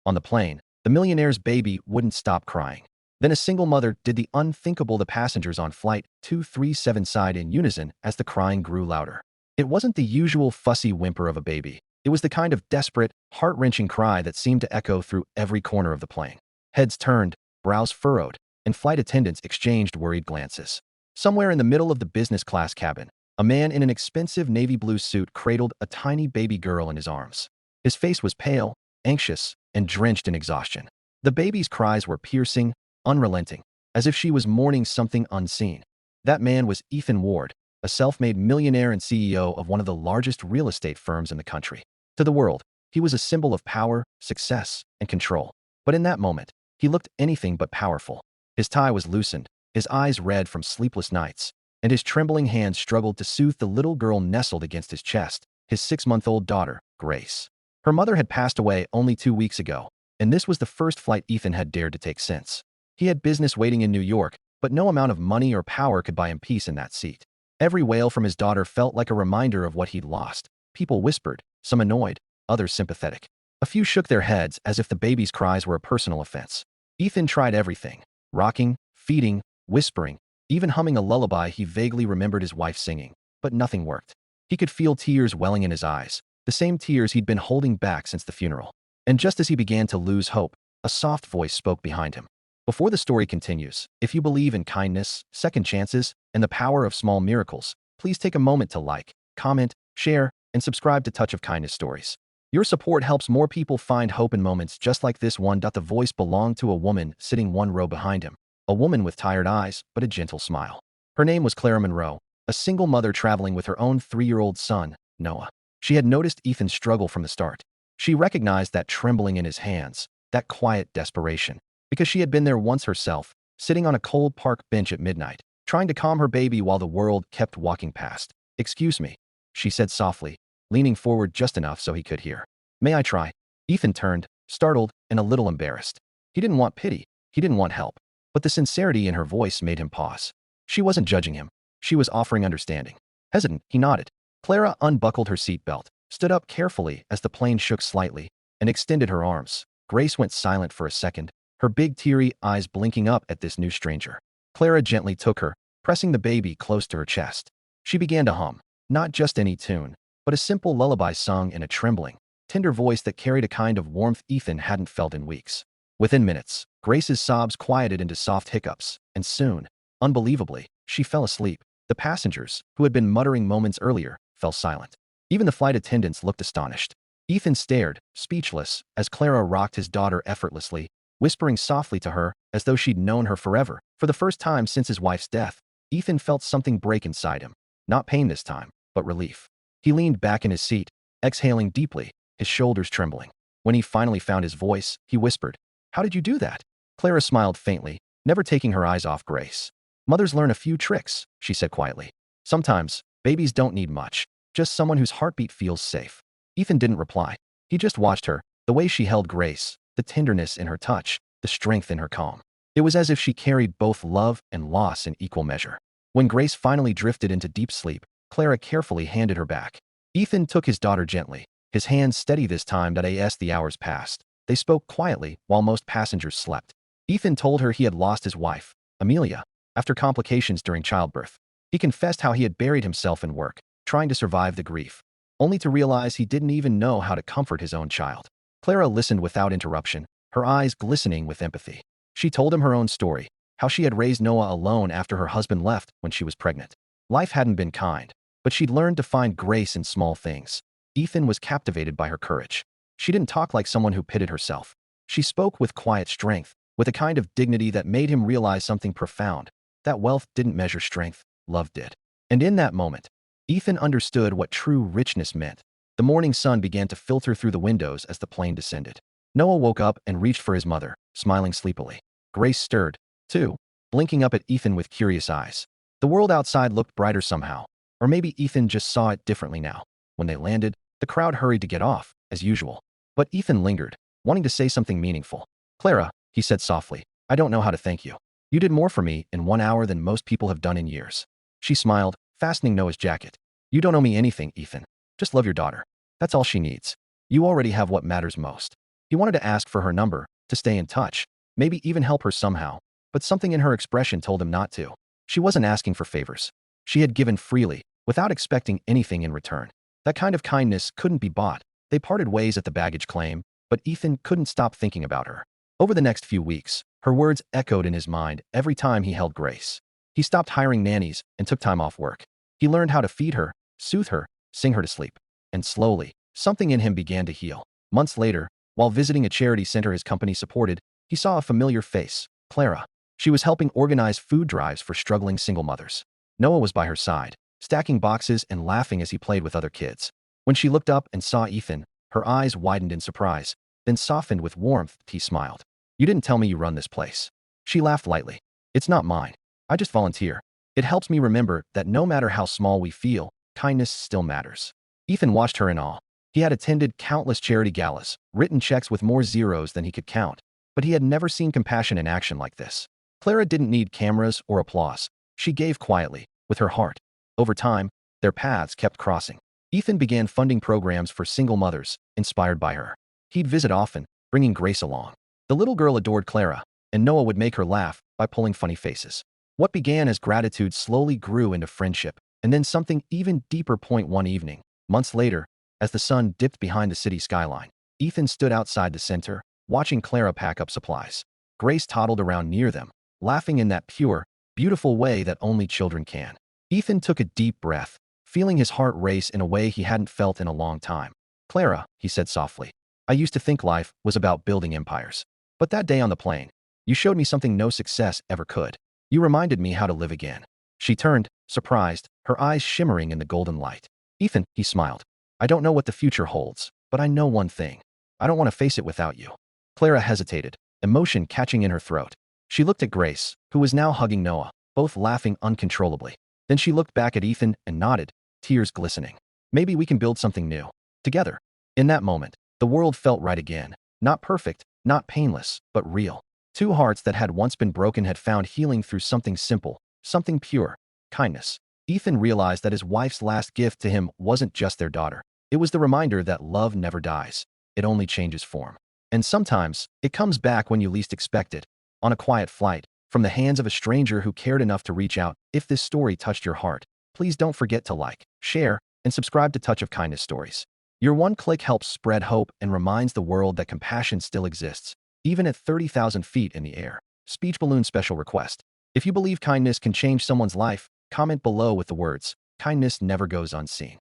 On the plane, the millionaire's baby wouldn't stop crying. Then a single mother did the unthinkable. The passengers on flight 237 sighed in unison as the crying grew louder. It wasn't the usual fussy whimper of a baby. It was the kind of desperate, heart-wrenching cry that seemed to echo through every corner of the plane. Heads turned, brows furrowed, and flight attendants exchanged worried glances. Somewhere in the middle of the business class cabin, a man in an expensive navy blue suit cradled a tiny baby girl in his arms. His face was pale, anxious, and drenched in exhaustion. The baby's cries were piercing, unrelenting, as if she was mourning something unseen. That man was Ethan Ward, a self-made millionaire and CEO of one of the largest real estate firms in the country. To the world, he was a symbol of power, success, and control. But in that moment, he looked anything but powerful. His tie was loosened, his eyes red from sleepless nights, and his trembling hands struggled to soothe the little girl nestled against his chest, his 6-month-old daughter, Grace. Her mother had passed away only 2 weeks ago, and this was the first flight Ethan had dared to take since. He had business waiting in New York, but no amount of money or power could buy him peace in that seat. Every wail from his daughter felt like a reminder of what he'd lost. People whispered, some annoyed, others sympathetic. A few shook their heads as if the baby's cries were a personal offense. Ethan tried everything: rocking, feeding, whispering, even humming a lullaby he vaguely remembered his wife singing. But nothing worked. He could feel tears welling in his eyes, the same tears he'd been holding back since the funeral. And just as he began to lose hope, a soft voice spoke behind him. Before the story continues, if you believe in kindness, second chances, and the power of small miracles, please take a moment to like, comment, share, and subscribe to Touch of Kindness Stories. Your support helps more people find hope in moments just like this one. The voice belonged to a woman sitting one row behind him, a woman with tired eyes but a gentle smile. Her name was Clara Monroe, a single mother traveling with her own 3-year-old son, Noah. She had noticed Ethan's struggle from the start. She recognized that trembling in his hands, that quiet desperation, because she had been there once herself, sitting on a cold park bench at midnight, trying to calm her baby while the world kept walking past. "Excuse me," she said softly, leaning forward just enough so he could hear. "May I try?" Ethan turned, startled and a little embarrassed. He didn't want pity. He didn't want help. But the sincerity in her voice made him pause. She wasn't judging him. She was offering understanding. Hesitant, he nodded. Clara unbuckled her seatbelt, stood up carefully as the plane shook slightly, and extended her arms. Grace went silent for a second, her big teary eyes blinking up at this new stranger. Clara gently took her, pressing the baby close to her chest. She began to hum, not just any tune, but a simple lullaby sung in a trembling, tender voice that carried a kind of warmth Ethan hadn't felt in weeks. Within minutes, Grace's sobs quieted into soft hiccups, and soon, unbelievably, she fell asleep. The passengers, who had been muttering moments earlier, fell silent. Even the flight attendants looked astonished. Ethan stared, speechless, as Clara rocked his daughter effortlessly, whispering softly to her as though she'd known her forever. For the first time since his wife's death, Ethan felt something break inside him. Not pain this time, but relief. He leaned back in his seat, exhaling deeply, his shoulders trembling. When he finally found his voice, he whispered, "How did you do that?" Clara smiled faintly, never taking her eyes off Grace. "Mothers learn a few tricks," she said quietly. "Sometimes, babies don't need much, just someone whose heartbeat feels safe." Ethan didn't reply. He just watched her, the way she held Grace, the tenderness in her touch, the strength in her calm. It was as if she carried both love and loss in equal measure. When Grace finally drifted into deep sleep, Clara carefully handed her back. Ethan took his daughter gently, his hands steady this time. As the hours passed, they spoke quietly while most passengers slept. Ethan told her he had lost his wife, Amelia, after complications during childbirth. He confessed how he had buried himself in work, trying to survive the grief, only to realize he didn't even know how to comfort his own child. Clara listened without interruption, her eyes glistening with empathy. She told him her own story, how she had raised Noah alone after her husband left when she was pregnant. Life hadn't been kind, but she'd learned to find grace in small things. Ethan was captivated by her courage. She didn't talk like someone who pitted herself. She spoke with quiet strength, with a kind of dignity that made him realize something profound, that wealth didn't measure strength, love did. And in that moment, Ethan understood what true richness meant. The morning sun began to filter through the windows as the plane descended. Noah woke up and reached for his mother, smiling sleepily. Grace stirred, too, blinking up at Ethan with curious eyes. The world outside looked brighter somehow, or maybe Ethan just saw it differently now. When they landed, the crowd hurried to get off, as usual. But Ethan lingered, wanting to say something meaningful. "Clara," he said softly, "I don't know how to thank you. You did more for me in 1 hour than most people have done in years." She smiled, fastening Noah's jacket. "You don't owe me anything, Ethan. Just love your daughter. That's all she needs. You already have what matters most." He wanted to ask for her number, to stay in touch, maybe even help her somehow, but something in her expression told him not to. She wasn't asking for favors. She had given freely, without expecting anything in return. That kind of kindness couldn't be bought. They parted ways at the baggage claim, but Ethan couldn't stop thinking about her. Over the next few weeks, her words echoed in his mind every time he held Grace. He stopped hiring nannies and took time off work. He learned how to feed her, soothe her, sing her to sleep. And slowly, something in him began to heal. Months later, while visiting a charity center his company supported, he saw a familiar face, Clara. She was helping organize food drives for struggling single mothers. Noah was by her side, stacking boxes and laughing as he played with other kids. When she looked up and saw Ethan, her eyes widened in surprise, then softened with warmth. He smiled. "You didn't tell me you run this place." She laughed lightly. "It's not mine. I just volunteer. It helps me remember that no matter how small we feel, kindness still matters." Ethan watched her in awe. He had attended countless charity galas, written checks with more zeros than he could count, but he had never seen compassion in action like this. Clara didn't need cameras or applause. She gave quietly, with her heart. Over time, their paths kept crossing. Ethan began funding programs for single mothers, inspired by her. He'd visit often, bringing Grace along. The little girl adored Clara, and Noah would make her laugh by pulling funny faces. What began as gratitude slowly grew into friendship, and then something even deeper. One evening, months later, as the sun dipped behind the city skyline, Ethan stood outside the center, watching Clara pack up supplies. Grace toddled around near them, laughing in that pure, beautiful way that only children can. Ethan took a deep breath, feeling his heart race in a way he hadn't felt in a long time. "Clara," he said softly, "I used to think life was about building empires. But that day on the plane, you showed me something no success ever could. You reminded me how to live again." She turned, surprised, her eyes shimmering in the golden light. "Ethan," he smiled, "I don't know what the future holds, but I know one thing. I don't want to face it without you." Clara hesitated, emotion catching in her throat. She looked at Grace, who was now hugging Noah, both laughing uncontrollably. Then she looked back at Ethan and nodded, tears glistening. "Maybe we can build something new. Together." In that moment, the world felt right again. Not perfect, not painless, but real. Two hearts that had once been broken had found healing through something simple, something pure, kindness. Ethan realized that his wife's last gift to him wasn't just their daughter. It was the reminder that love never dies. It only changes form. And sometimes, it comes back when you least expect it, on a quiet flight, from the hands of a stranger who cared enough to reach out. If this story touched your heart, please don't forget to like, share, and subscribe to Touch of Kindness Stories. Your one click helps spread hope and reminds the world that compassion still exists, even at 30,000 feet in the air. Speech balloon special request. If you believe kindness can change someone's life, comment below with the words, "Kindness never goes unseen."